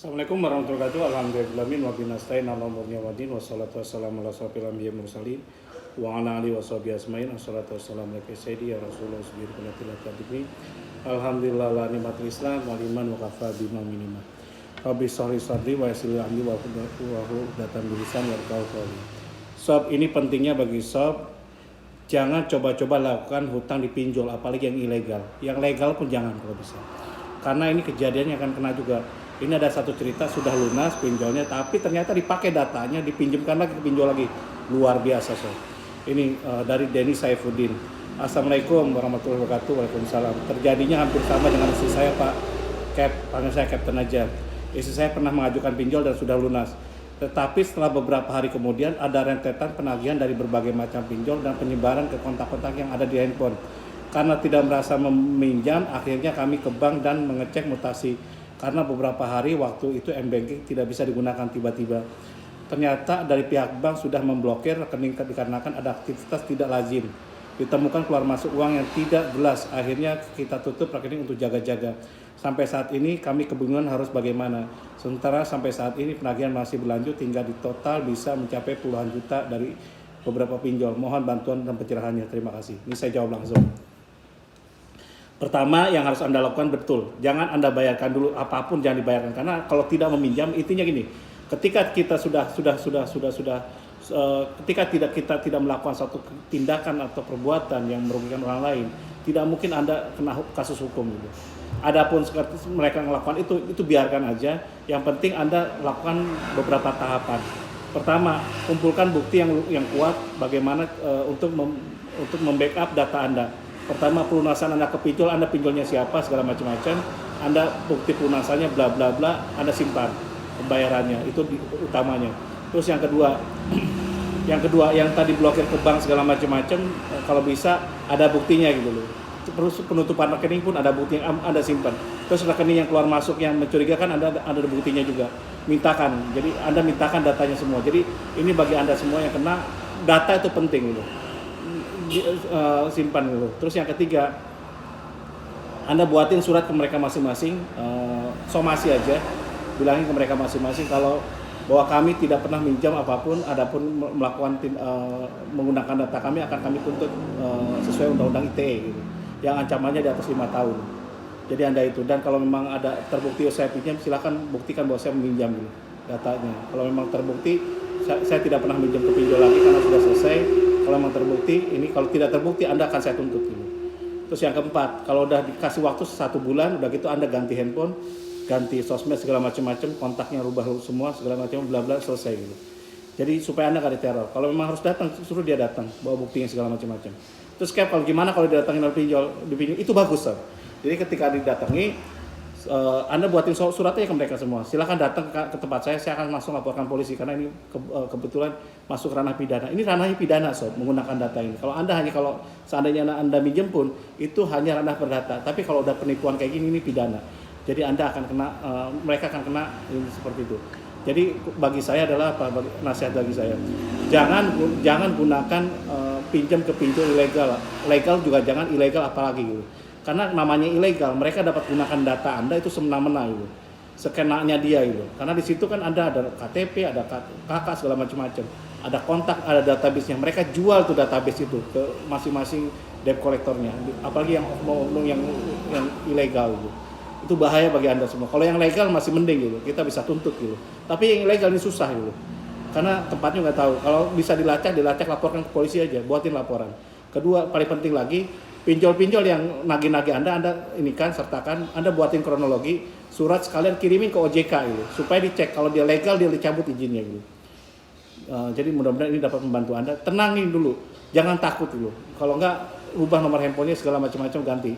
Assalamualaikum warahmatullahi wabarakatuh. Alhamdulillahirabbil alamin wa binastain ala umurnya wadin wassalatu wassalamu ala asrofil anbiya'i mursalin wa ala alihi washabihi ajmain. Wassalatu wassalamu ala sayyidi ya Rasulullah subhanahu wa ta'ala. Alhamdulillah la nikmatul Islam wal iman wa kafa bima minima. Rabbi sholli sadri wa yassir li amri wa uqdatam min lisani yafqahu qawli. Sob, ini pentingnya bagi sob, jangan coba-coba lakukan hutang di pinjol, apalagi yang ilegal. Yang legal pun jangan kalau bisa. Karena ini kejadiannya akan kena juga. Ini ada satu cerita sudah lunas pinjolnya, tapi ternyata dipakai datanya, dipinjamkan lagi, pinjol lagi. Luar biasa, sob. Ini dari Denny Saifuddin. Assalamualaikum warahmatullahi wabarakatuh. Waalaikumsalam. Terjadinya hampir sama dengan istri saya, Pak Cap, panggil saya Captain aja. Istri saya pernah mengajukan pinjol dan sudah lunas. Tetapi setelah beberapa hari kemudian ada rentetan penagihan dari berbagai macam pinjol dan penyebaran ke kontak-kontak yang ada di handphone. Karena tidak merasa meminjam, akhirnya kami ke bank dan mengecek mutasi. Karena beberapa hari waktu itu M-Banking tidak bisa digunakan tiba-tiba. Ternyata dari pihak bank sudah memblokir rekening dikarenakan ada aktivitas tidak lazim. Ditemukan keluar masuk uang yang tidak jelas. Akhirnya kita tutup rekening untuk jaga-jaga. Sampai saat ini kami kebingungan harus bagaimana. Sementara sampai saat ini penagihan masih berlanjut hingga di total bisa mencapai puluhan juta dari beberapa pinjol. Mohon bantuan dan pencerahannya. Terima kasih. Ini saya jawab langsung. Pertama yang harus Anda lakukan betul, jangan Anda bayarkan dulu apapun, jangan dibayarkan, karena kalau tidak meminjam intinya gini, ketika kita ketika kita tidak melakukan suatu tindakan atau perbuatan yang merugikan orang lain, tidak mungkin Anda kena kasus hukum gitu. Adapun mereka melakukan itu biarkan aja, yang penting Anda lakukan beberapa tahapan. Pertama, kumpulkan bukti yang kuat bagaimana untuk membackup data Anda. Pertama, pelunasan Anda ke pinjol, Anda pinjolnya siapa, segala macam-macam. Anda bukti pelunasannya, bla bla bla, Anda simpan pembayarannya, itu utamanya. Terus yang kedua, yang tadi blokir ke bank segala macam-macam, kalau bisa ada buktinya gitu loh. Terus penutupan rekening pun ada bukti yang Anda simpan. Terus rekening yang keluar masuk yang mencurigakan ada buktinya juga. Mintakan, jadi Anda mintakan datanya semua. Jadi ini bagi Anda semua yang kena, data itu penting gitu. Simpan dulu. Terus yang ketiga, Anda buatin surat ke mereka masing-masing, somasi aja, bilangin ke mereka masing-masing kalau bahwa kami tidak pernah minjam apapun, adapun melakukan menggunakan data kami akan kami tuntut sesuai undang-undang ITE gitu, yang ancamannya di atas 5 tahun. Jadi Anda itu, dan kalau memang ada terbukti saya pinjam, silakan buktikan bahwa saya meminjam gitu, datanya. Kalau memang terbukti saya tidak pernah minjam ke pinjol lagi karena sudah selesai. Kalau memang terbukti, ini kalau tidak terbukti Anda akan saya tuntut gitu. Terus yang keempat, kalau udah dikasih waktu 1 bulan, udah gitu Anda ganti handphone, ganti sosmed segala macam-macam, kontaknya rubah semua segala macam, bla bla, selesai gitu. Jadi supaya Anda gak diteror. Kalau memang harus datang, suruh dia datang, bawa buktinya segala macam-macam. Terus kayak kalau gimana kalau didatangin oleh pinjol, itu bagus, Sob. Jadi ketika didatangi, Anda buatin suratnya ke mereka semua. Silakan datang ke tempat saya akan langsung laporkan polisi karena ini kebetulan masuk ranah pidana. Ini ranahnya pidana, Sob, menggunakan data ini. Kalau seandainya Anda minjem pun itu hanya ranah perdata. Tapi kalau udah penipuan kayak gini, ini pidana. Jadi Anda akan kena, mereka akan kena ini seperti itu. Jadi bagi saya adalah nasihat bagi saya. Jangan gunakan pinjam ke pinjol ilegal. Legal juga jangan, ilegal apalagi gitu. Karena namanya ilegal, mereka dapat gunakan data Anda itu semena-mena gitu. Skenanya dia gitu. Karena di situ kan Anda ada KTP, ada KK segala macam-macam. Ada kontak, ada database-nya. Mereka jual tuh database itu ke masing-masing debt collector-nya. Apalagi yang ilegal gitu. Itu bahaya bagi Anda semua. Kalau yang legal masih mending gitu, kita bisa tuntut gitu. Tapi yang ilegal ini susah gitu. Karena tempatnya nggak tahu. Kalau bisa dilacak laporkan ke polisi aja, buatin laporan. Kedua, paling penting lagi, pinjol-pinjol yang nagih-nagih Anda ini kan sertakan, Anda buatin kronologi, surat sekalian kirimin ke OJK gitu, supaya dicek kalau dia legal dia dicabut izinnya gitu. Jadi mudah-mudahan ini dapat membantu Anda. Tenangin dulu, jangan takut dulu. Kalau enggak, ubah nomor handphonenya segala macam-macam, ganti.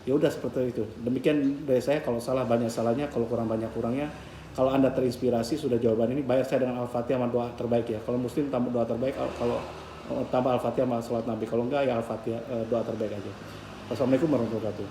Ya udah seperti itu. Demikian dari saya. Kalau salah banyak salahnya, kalau kurang banyak kurangnya. Kalau Anda terinspirasi sudah jawaban ini, bayar saya dengan Al-Fatihah sama doa terbaik ya. Kalau Muslim tambah doa terbaik, kalau tambah Al-Fatihah sama salat Nabi. Kalau enggak ya Al-Fatihah, doa terbaik aja. Wassalamualaikum warahmatullahi wabarakatuh.